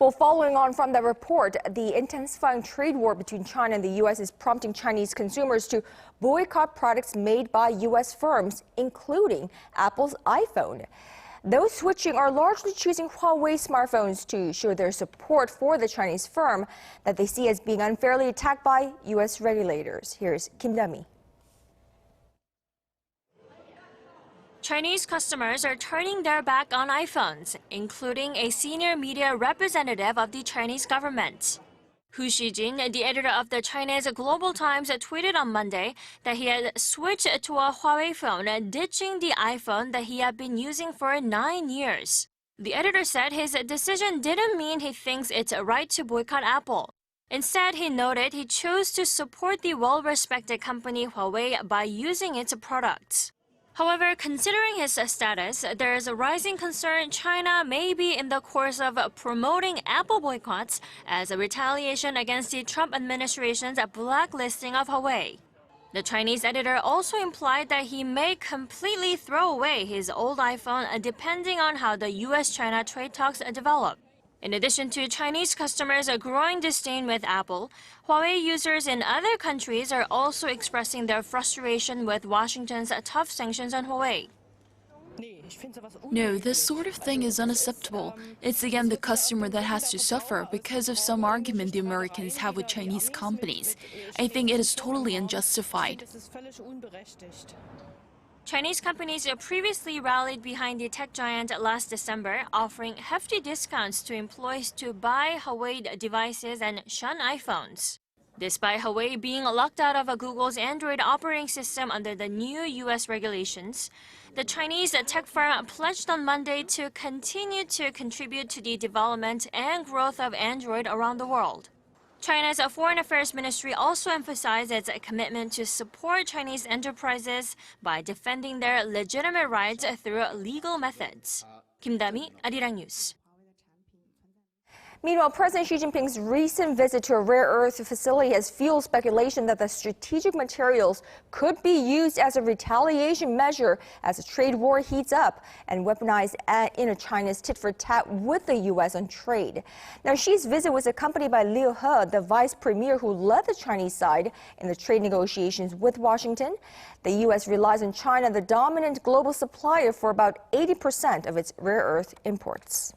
Well, following on from the report, the intensifying trade war between China and the U.S. is prompting Chinese consumers to boycott products made by U.S. firms, including Apple's iPhone. Those switching are largely choosing Huawei smartphones to show their support for the Chinese firm that they see as being unfairly attacked by U.S. regulators. Here's Kim Da-mi. Chinese customers are turning their back on iPhones, including a senior media representative of the Chinese government. Xijin, the editor of the Chinese Global Times, tweeted on Monday that he had switched to a Huawei phone, ditching the iPhone that he had been using for 9 years. The editor said his decision didn't mean he thinks it's right to boycott Apple. Instead, he noted he chose to support the well-respected company Huawei by using its products. However, considering his status, there is a rising concern China may be in the course of promoting Apple boycotts as a retaliation against the Trump administration's blacklisting of Huawei. The Chinese editor also implied that he may completely throw away his old iPhone depending on how the U.S.-China trade talks develop. In addition to Chinese customers' growing disdain with Apple, Huawei users in other countries are also expressing their frustration with Washington's tough sanctions on Huawei. No, this sort of thing is unacceptable. It's again the customer that has to suffer because of some argument the Americans have with Chinese companies. I think it is totally unjustified. Chinese companies previously rallied behind the tech giant last December, offering hefty discounts to employees to buy Huawei devices and shun iPhones. Despite Huawei being locked out of Google's Android operating system under the new U.S. regulations, the Chinese tech firm pledged on Monday to continue to contribute to the development and growth of Android around the world. China's Foreign Affairs Ministry also emphasized its commitment to support Chinese enterprises by defending their legitimate rights through legal methods. Kim Da-mi, Arirang News. Meanwhile, President Xi Jinping's recent visit to a rare earth facility has fueled speculation that the strategic materials could be used as a retaliation measure as the trade war heats up and weaponized in China's tit-for-tat with the U.S. on trade. Now, Xi's visit was accompanied by Liu He, the vice premier who led the Chinese side in the trade negotiations with Washington. The U.S. relies on China, the dominant global supplier, for about 80% of its rare earth imports.